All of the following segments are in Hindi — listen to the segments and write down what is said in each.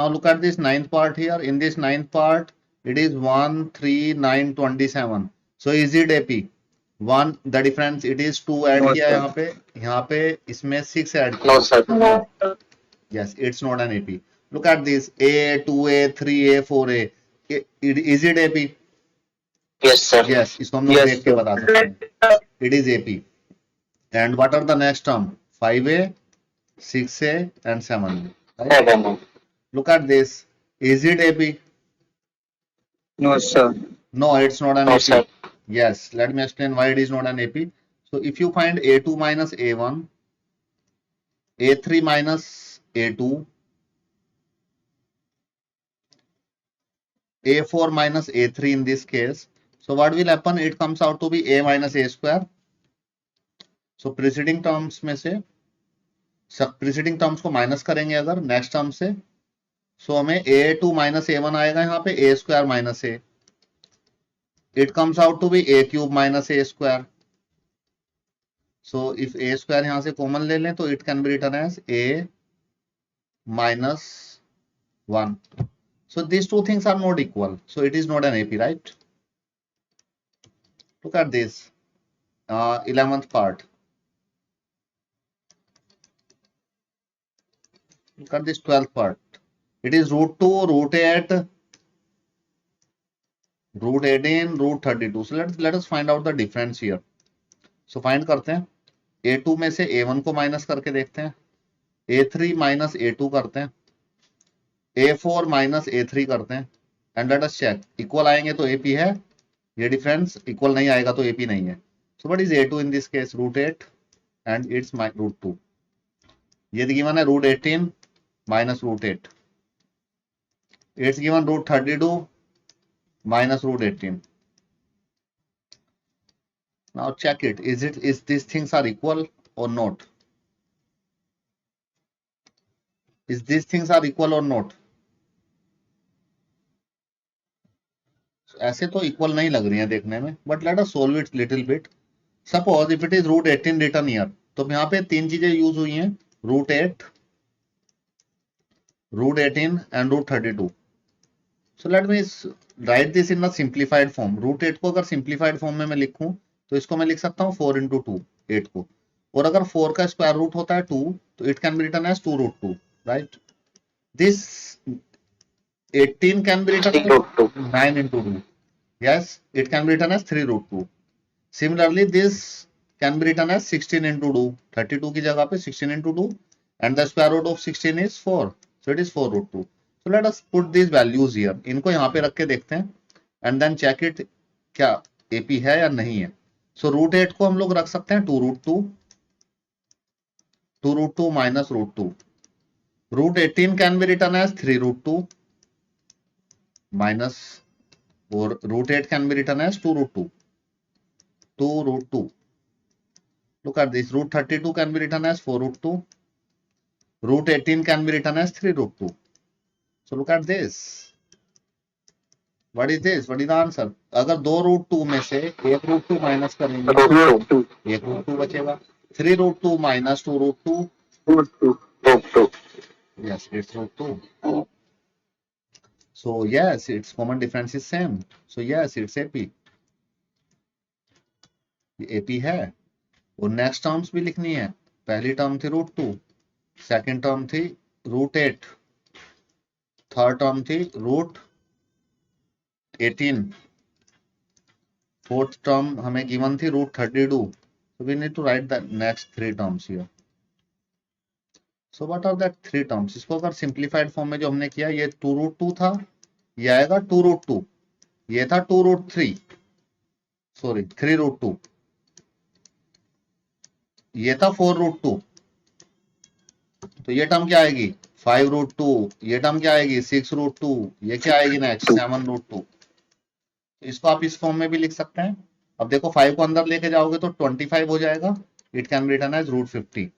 Now look at this ninth part here. In this ninth part, it is 1, 3, 9, 27. So is it AP? 1, the difference it is 2 add No, किया sir. यहाँ पे इसमें 6 ऐड No, किया. sir. No. Yes, it's not an AP. Look at this A, 2A, 3A, 4A. Is it AP? Yes, sir. Yes, इसको हम लोग Yes, देख के sir. बता सकते हैं. It is AP. And what are the next term? 5A, 6A, and 7A. Right? 7. Look at this. Is it AP? No, sir. No, it's not an No, AP. sir. Yes, let me explain why it is not an AP. So if you find A2 minus A1, A3 minus A2, A4 minus A3 in this case, so what will happen? It comes out to be A minus A square. So preceding terms में से सब preceding terms को माइनस करेंगे अगर नेक्स्ट टर्म से, सो हमें A2 माइनस A1 आएगा यहाँ पे A square minus A. It comes out to be A cube minus A square. So if A square यहाँ से कॉमन ले लें तो it can be written as A minus 1. So these two things are not equal. So it is not an AP, right? Look at this. 11th part. Look at this 12th part. It is root 2, root 8, root 18, root 32. So let us find out the difference here. So find करते हैं. A2 में से A1 को माइनस करके देखते हैं. A3 माइनस A2 करते हैं. A4 माइनस A3 करते हैं. And let us check. Equal आएंगे तो AP है. ये डिफरेंस इक्वल नहीं आएगा तो AP नहीं है. So what is A2 in this case? Root 8 and it's root 2. ये गिवन है root 18 minus root 8. It's given root 32 minus root 18. Now check it. Is these things are equal or not? Is these things are equal or not? ऐसे तो इक्वल नहीं लग रही है देखने में, but let us solve it little bit. Suppose if it is root 18 return here, तो यहाँ पे तीन चीजें यूज हुई हैं, root 8, root 18 and root 32. So let me write this in the simplified form. Root 8 को अगर सिंप्लीफाइड फॉर्म में मैं लिखूं तो इसको मैं लिख सकता हूँ 4 इंटू 2, 8 को. और अगर 4 का स्क्वायर रूट होता है 2, तो it can be written as 2 root 2, right. This 18 can be written as 9 into 2. Yes, it can be written as 3 root 2. Similarly, this can be written as 16 into 2. 32 की जगह पे 16 into 2 and the square root of 16 is 4. So it is 4 root 2. So let us put these values here. इनको यहाँ पे रख के देखते हैं and then check it क्या AP है या नहीं है. So root 8 को हम लोग रख सकते हैं 2 root 2. 2 root 2 minus root 2. Root 18 can be written as 3 root 2 minus, or root 8 can be written as 2 root 2. 2 root 2. Look at this. Root 32 can be written as 4 root 2. Root 18 can be written as 3 root 2. So look at this. What is this? What is the answer? अगर दो root 2 में से एक root 2 माइनस करेंगे तो एक root 2 बचेगा. 3 root 2 minus 2 root 2. Root 2. Root 2. Yes, it's root 2. So yes, its common difference is same. So yes, it's AP. AP है. और नेक्स्ट टर्म्स भी लिखनी है. पहली टर्म थी रूट 2, सेकेंड टर्म थी रूट 8, थर्ड टर्म थी रूट 18, फोर्थ टर्म हमें गिवन थी root 32. So we need to write the next three terms here. So what are that three terms? इसको अगर सिंप्लीफाइड फॉर्म में जो हमने किया, ये 2 रूट 2 था, ये आएगा 2 रूट 2, ये था 2 रूट 3, सॉरी 3 रूट 2, ये था 4 रूट 2. तो ये टर्म क्या आएगी 5 रूट 2, ये टर्म क्या आएगी 6 रूट 2, ये क्या आएगी नेक्स्ट 7 रूट 2. इसको आप इस फॉर्म में भी लिख सकते हैं. अब देखो 5 को अंदर लेके जाओगे तो 25 हो जाएगा. It can be written as root 50.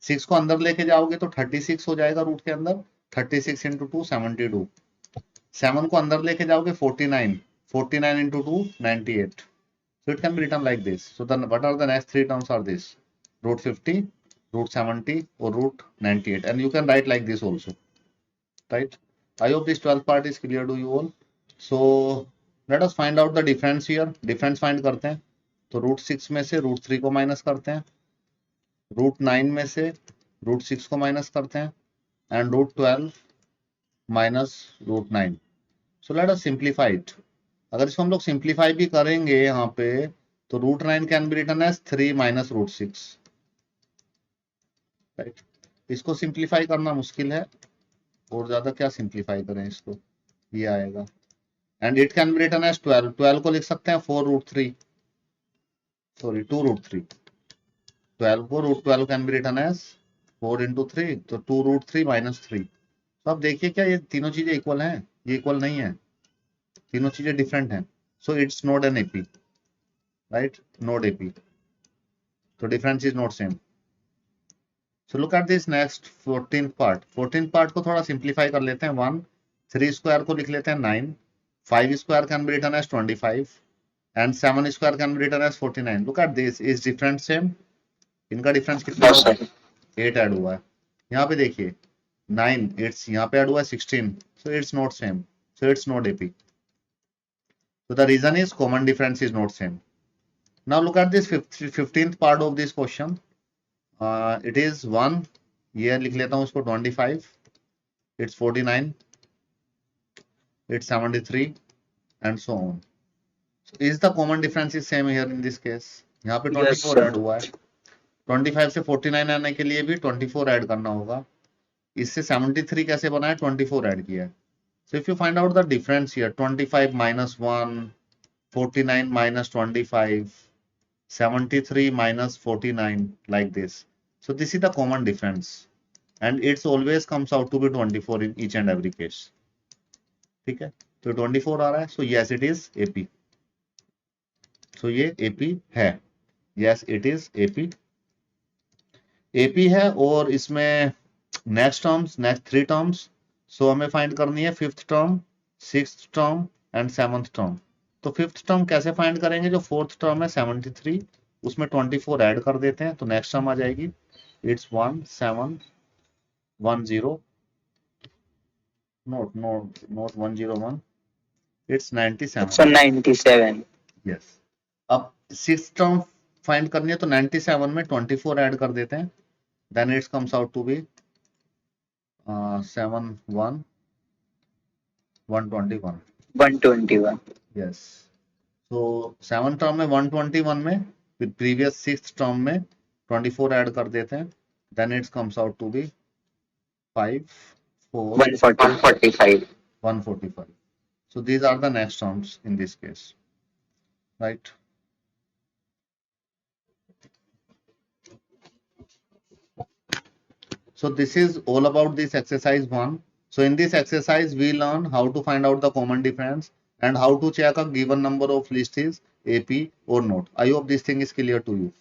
6 को अंदर लेके जाओगे तो 36 हो जाएगा रूट के अंदर. 36 इंटू 2 72. 7 को अंदर लेके जाओगे 49. 49 into 2 98. So it can be written like this. So then what are the next three terms are this? Root 50, root 70 or root 98. And you can write like this also. right? I hope this 12th part is clear to you all. So let us find out the difference here. Difference find करते हैं, तो √6 में से √3 को माइनस करते हैं, √9 में से √6 को माइनस करते हैं, and √12 minus √9. So let us simplify it. अगर इसको हम लोग सिंप्लीफाई भी करेंगे यहाँ पे, तो √9 can be written as 3 minus √6, right? इसको सिंप्लीफाई करना मुश्किल है, और ज्यादा क्या सिंप्लीफाई करें इसको, ये आएगा. And it can be written as 12. 12 को लिख सकते हैं 4√3, सॉरी 2√3. 12 को √12 can be written as 4 into 3, तो 2√3 माइनस 3. तो अब देखिए क्या ये तीनों चीजें इक्वल हैं? ये इक्वल नहीं है, तीनों चीजें डिफरेंट हैं. So it's not an AP, right? Not AP. तो difference is not same. So look at this next 14th part. 14th part को थोड़ा सिंप्लीफाई कर लेते हैं. 1 3 स्क्वायर को लिख लेते हैं 9, 5 square can be written as 25, and 7 square can be written as 49. Look at this, is different same? इनका डिफरेंस कितना Yes, हुआ? sir. 8 ऐड हुआ है. यहाँ पे देखिए 9 8 यहाँ पे ऐड हुआ है 16. सो it's not same, so it's not AP. So the reason is common difference is not same. Now look at this 15th part of this question. It is 1, ये लिख लेता हूँ उसको 25, it's 49, it's 73 and so on. So is the common difference is same here in this case? यहाँ पे 24 Yes, sir. ऐड हुआ है. 25 से 49 आने के लिए भी 24 ऐड करना होगा. इससे 73 कैसे बना है? 24 ऐड किया है. So if you find out the difference here, 25 minus 1, 49 minus 25, 73 minus 49, like this. So this is the common difference, and it's always comes out to be 24 in each and every case. ठीक है, तो 24 आ रहा है. So yes, it is AP. So ये AP है. Yes, it is AP. AP है, और इसमें नेक्स्ट टर्म्स, नेक्स्ट 3 टर्म्स. सो हमें फाइंड करनी है 5th term, 6th term and 7th term. तो 5th टर्म कैसे फाइंड करेंगे? जो 4th टर्म है 73, उसमें 24 ऐड कर देते हैं, तो नेक्स्ट टर्म आ जाएगी. It's 1710, not 101, it's 97. It's a 97. Yes. अब 6th टर्म फाइंड करनी है, तो 97 में 24 ऐड कर देते हैं, then it's comes out to be 121. 121. Yes. So 7th term में 121 में, फिर प्रीवियस 6th टर्म में 24 ऐड कर देते हैं, then it's comes out to be 145. 145. So these are the next terms in this case, right? So this is all about this exercise 1. So in this exercise we learn how to find out the common difference and how to check a given number of list is AP or not. I hope this thing is clear to you.